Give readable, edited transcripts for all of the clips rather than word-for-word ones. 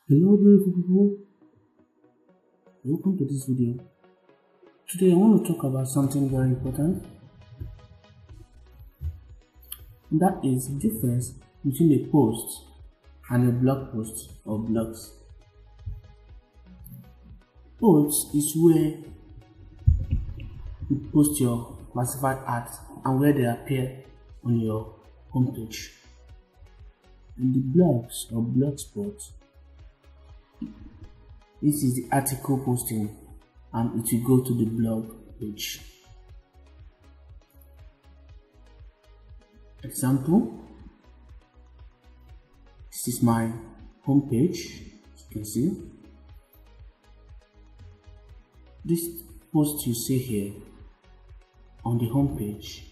Hello beautiful people, welcome to this video. Today I want to talk about something very important, and that is the difference between a post and a blog post or blogs. Posts is where you post your classified ads and where they appear on your homepage. And the blogs or blogspot, this is the article posting and it will go to the blog page. Example, this is my home page. As you can see, this post you see here on the home page,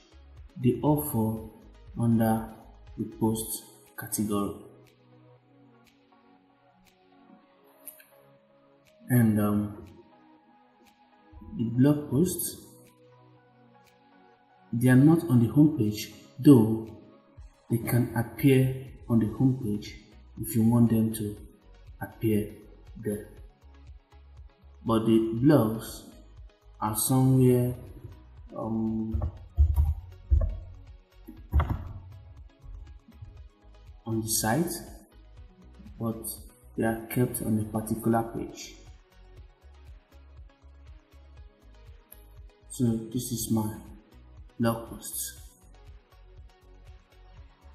they all fall under the post category. And the blog posts, they are not on the home page, though they can appear on the home page if you want them to appear there. But the blogs are somewhere on the site, but they are kept on a particular page. So this is my blog posts.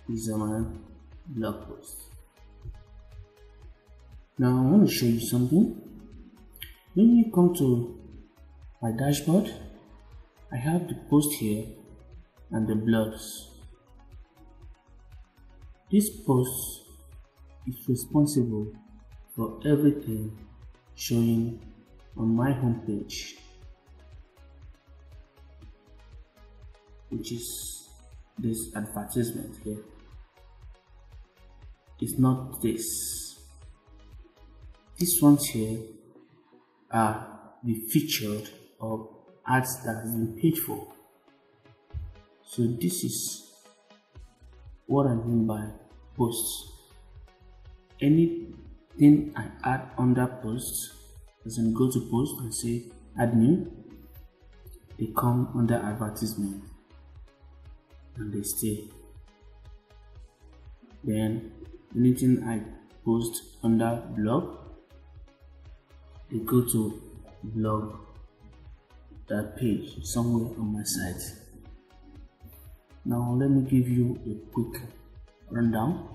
These are my blog posts. Now I want to show you something. When you come to my dashboard, I have the post here and the blogs. This post is responsible for everything showing on my home page, which is this advertisement here. It's not this. These ones here are the featured or ads that has been paid for. So this is what I mean by posts. Anything I add under posts, as in go to post and say add new, they come under advertisement and they stay. Then anything I post under blog, they go to blog, that page somewhere on my site. Now let me give you a quick rundown.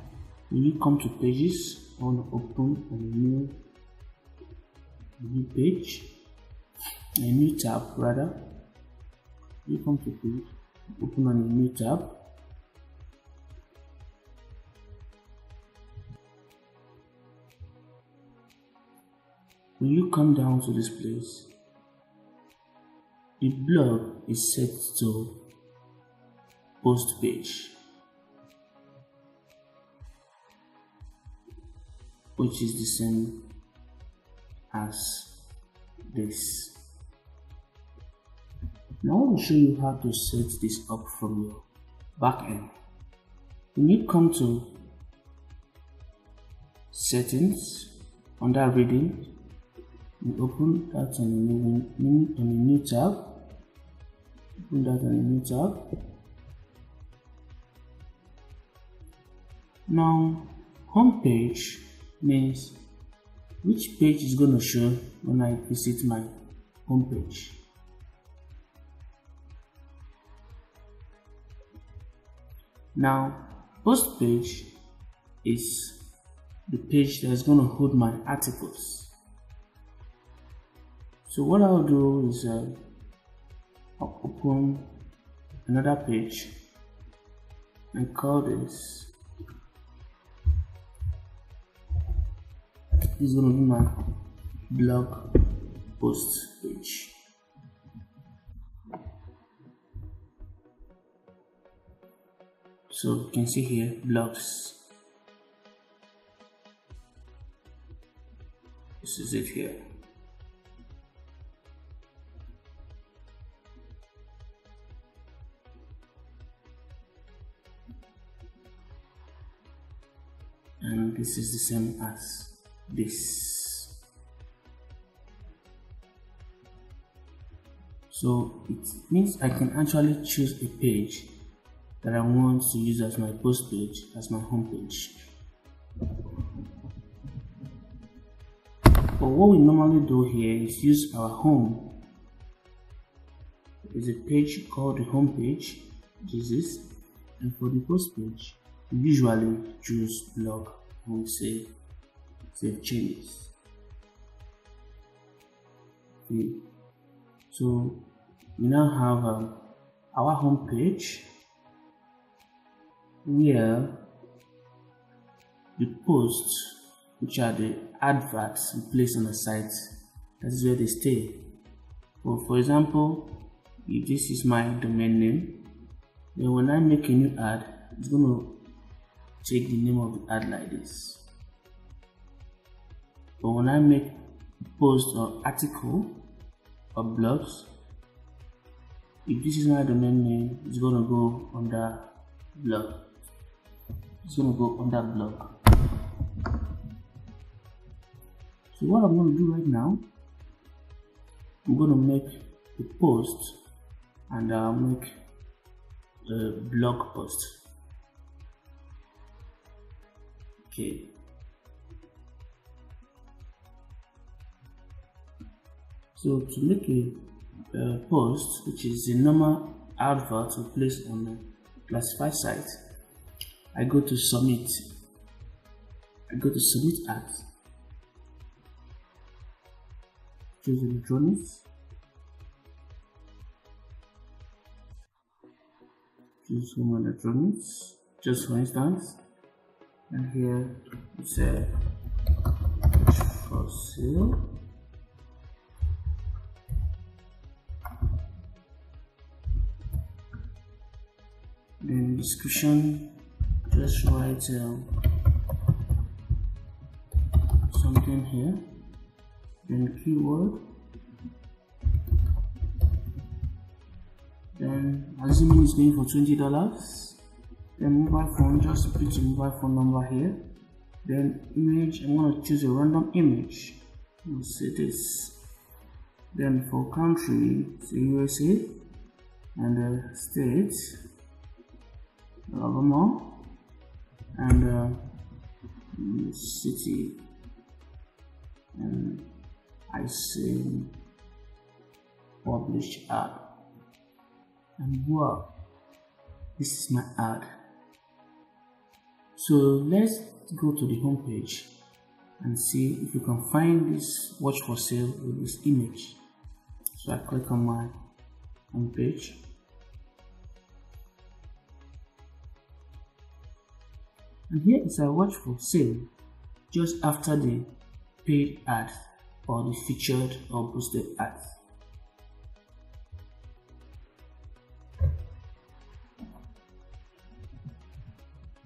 When you come to pages, I want to open a new page, a new tab rather. You come to page, open on a new tab. When you come down to this place, the blog is set to post page, which is the same as this. Now I want to show you how to set this up from your back end. When you come to settings, under reading, you open that on a new tab. Open that on a new tab. Now, home page means which page is going to show when I visit my home page. Now, post page is the page that is going to hold my articles. So what I'll do is I'll open another page and call this. This is going to be my blog post page. So you can see here blogs. This is it here. And this is the same as this. So it means I can actually choose a page that I want to use as my post page, as my home page. But what we normally do here is use our home. There's a page called the home page, which is this, and for the post page, we usually choose blog and we say save changes. Okay. So we now have our home page where the posts, which are the adverts we place on the site, that is where they stay. So for example, if this is my domain name, then when I make a new ad, it's going to take the name of the ad like this. But when I make a post or article or blogs, if this is my domain name, it's going to go under blog. It's going to go under blog. So what I'm going to do right now, I'm going to make a post and I'll make a blog post. Okay. So to make a post, which is a normal advert to place on a classified site, I go to submit. I go to submit ads. Choose electronics. Choose home electronics, just for instance, and here it says for sale. Then description, just write something here. Then keyword. Then assuming it's going for $20. Then mobile phone, just put your mobile phone number here. Then image, I'm going to choose a random image. We'll say this. Then for country, say USA, and state, Alabama, and city, and I say publish ad, and wow, this is my ad. So let's go to the home page and see if you can find this watch for sale with this image. So I click on my home page. And here is a watch for sale just after the paid ad or the featured or boosted ad.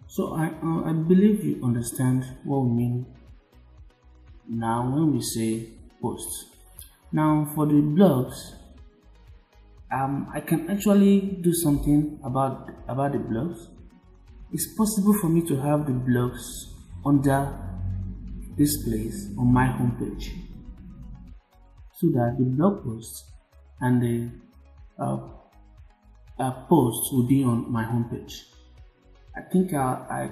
So I believe you understand what we mean now when we say post. Now for the blogs, I can actually do something about the blogs. It's possible for me to have the blogs under this place on my homepage, so that the blog post and the post will be on my homepage. I think I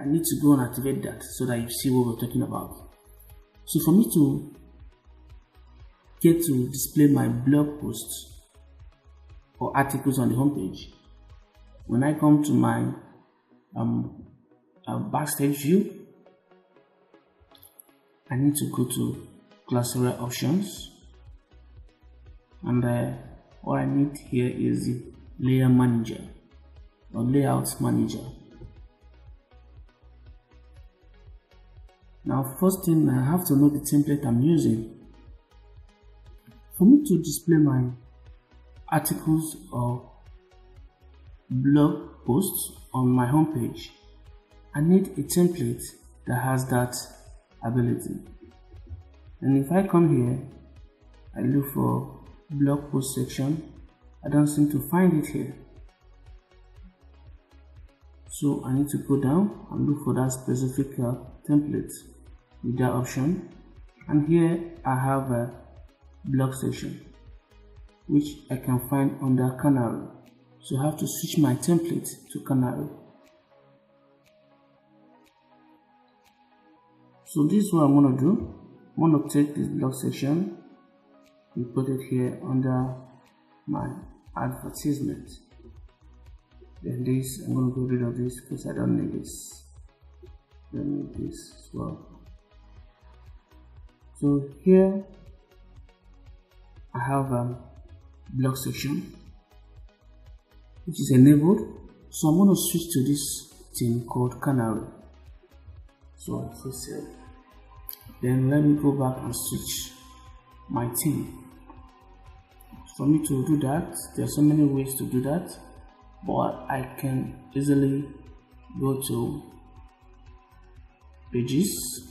need to go and activate that so that you see what we're talking about. So for me to get to display my blog posts or articles on the homepage, when I come to my backstage view, I need to go to Classiera options, and what I need here is the layer manager or layout manager. Now first thing, I have to know the template I'm using. For me to display my articles or blog posts on my homepage, I need a template that has that ability. And if I come here, I look for blog post section, I don't seem to find it here. So I need to go down and look for that specific template. with that option, and here I have a blog section which I can find under Canary. So I have to switch my template to Canary. So this is what I'm going to do. I'm going to take this blog section and put it here under my advertisement. Then this, I'm going to get rid of this because I don't need this. Don't need this as well. So here I have a blog section which is enabled. So I'm going to switch to this thing called Canary. So I save. Then let me go back and switch my theme. For me to do that, there are so many ways to do that, but I can easily go to pages.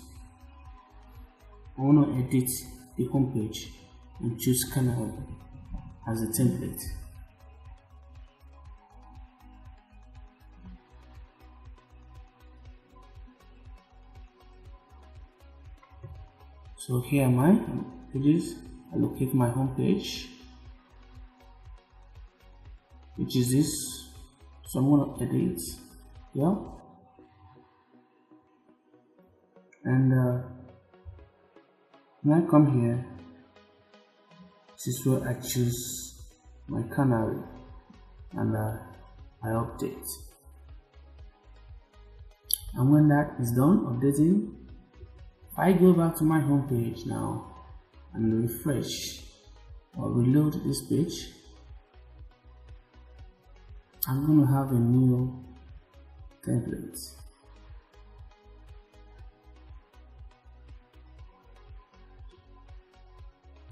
I want to edit the home page and choose Canary as a template. So here am I, pages. I locate my home page, which is this. So I'm going to edit here, and when I come here, this is where I choose my Canary, and I update. And when that is done updating, if I go back to my home page now and refresh or reload this page, I'm going to have a new template.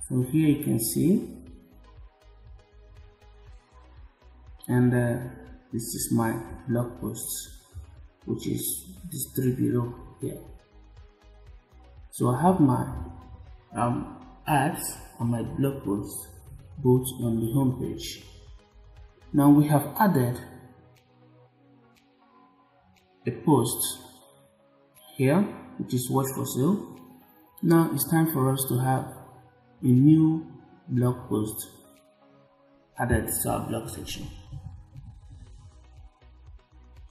So here you can see, and this is my blog post, which is this three below here. So I have my ads and my blog post both on the home page. Now we have added a post here, which is watch for sale. Now it's time for us to have a new blog post added to our blog section.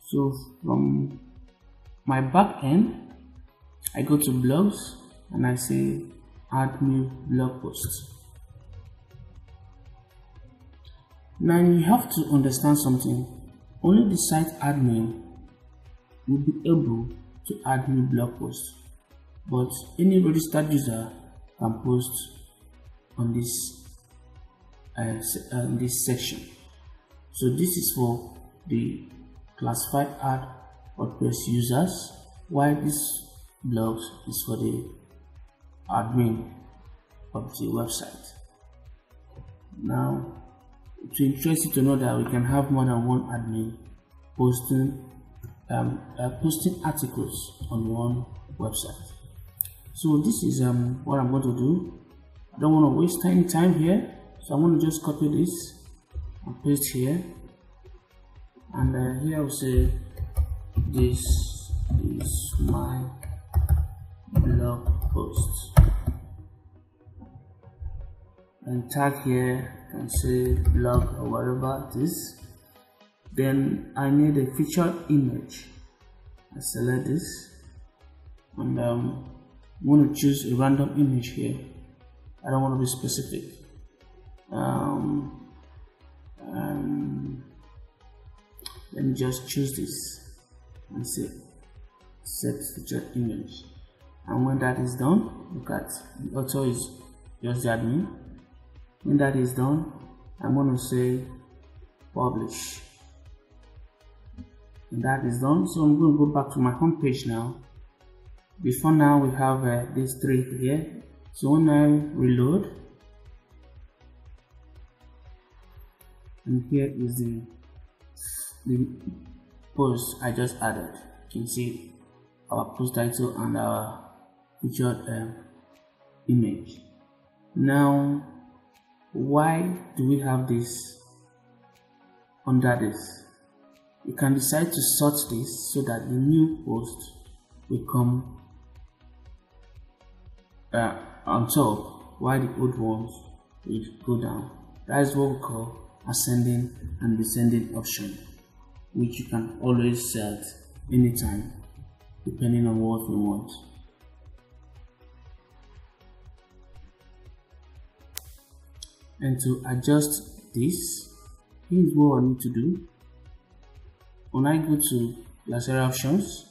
So from my back end, I go to blogs and I say add new blog post. Now you have to understand something. Only the site admin will be able to add new blog posts, but any registered user can post on this section. So this is for the classified ad WordPress users, while this blog is for the admin of the website. Now it's interesting to know that we can have more than one admin posting articles on one website. So this is what I'm going to do. I don't want to waste any time here, so I'm going to just copy this and paste here, and here I'll say this is my blog post, and tag here, you can say blog or whatever it is. Then I need a featured image. I select this, and I'm going to choose a random image here. I don't want to be specific. Let me just choose this and say set featured image. And when that is done, look at the author is just the admin. When that is done, I'm going to say publish. And that is done. So I'm going to go back to my home page now. Before now, we have these three here. So when I reload, and here is the post I just added. You can see our post title and our featured image. Now, why do we have this under this? You can decide to sort this so that the new post will come on top, while the old ones will go down. That is what we call ascending and descending option, which you can always set anytime depending on what we want. And to adjust this, here's what I need to do. When I go to Classiera options,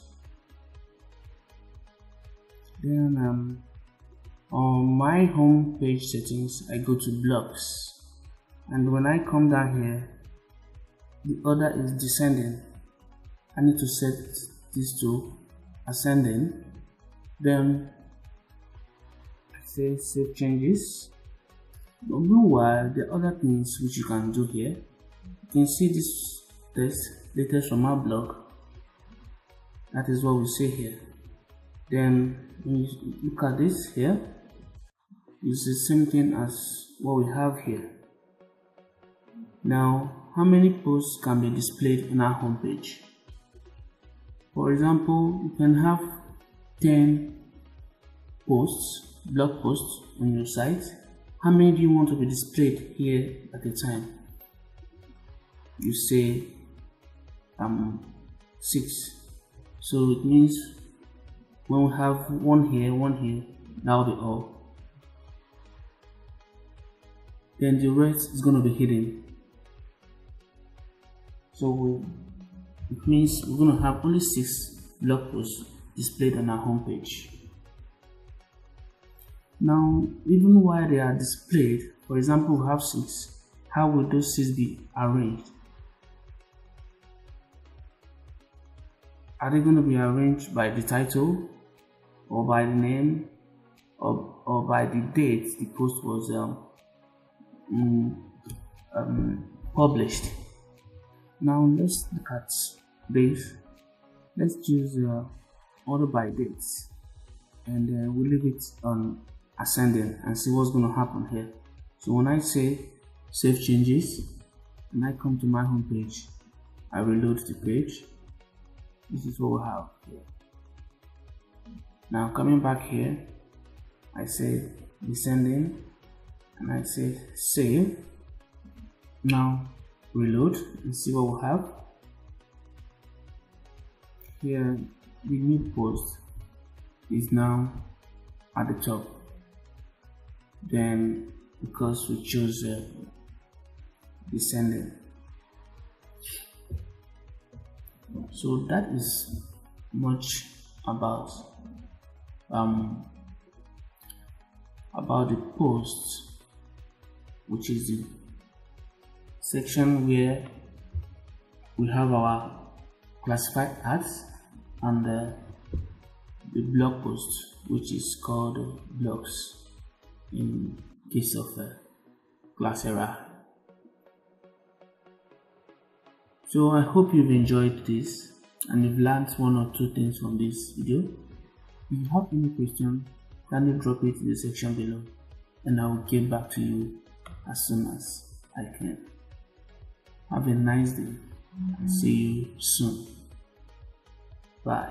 then on my home page settings, I go to blocks, and when I come down here, the order is descending. I need to set this to ascending. Then I say save changes. But meanwhile, the other things which you can do here, you can see this text latest from our blog. That is what we say here. Then when you look at this here, it's the same thing as what we have here. Now, how many posts can be displayed on our homepage? For example, you can have 10 posts, blog posts on your site. How many do you want to be displayed here at a time? You say 6. So it means when we have one here, that will be all. Then the rest is going to be hidden. So it means we're going to have only 6 blog posts displayed on our homepage. Now, even while they are displayed, for example, we have 6, how will those 6 be arranged? Are they going to be arranged by the title, or by the name, or by the date the post was published? Now let's look at this. Let's choose order by dates, and we'll leave it on ascending and see what's going to happen here. So when I say save changes and I come to my home page, I reload the page. This is what we have here. Now coming back here, I say descending and I say save. Now reload and see what we have here. The new post is now at the top, then because we chose descending. So that is much about the post, which is the section where we have our classified ads and the blog post, which is called blogs in case of Classiera. So I hope you've enjoyed this and you've learned 1 or 2 things from this video. If you have any question, kindly drop it in the section below and I will get back to you as soon as I can. Have a nice day and see you soon. Bye.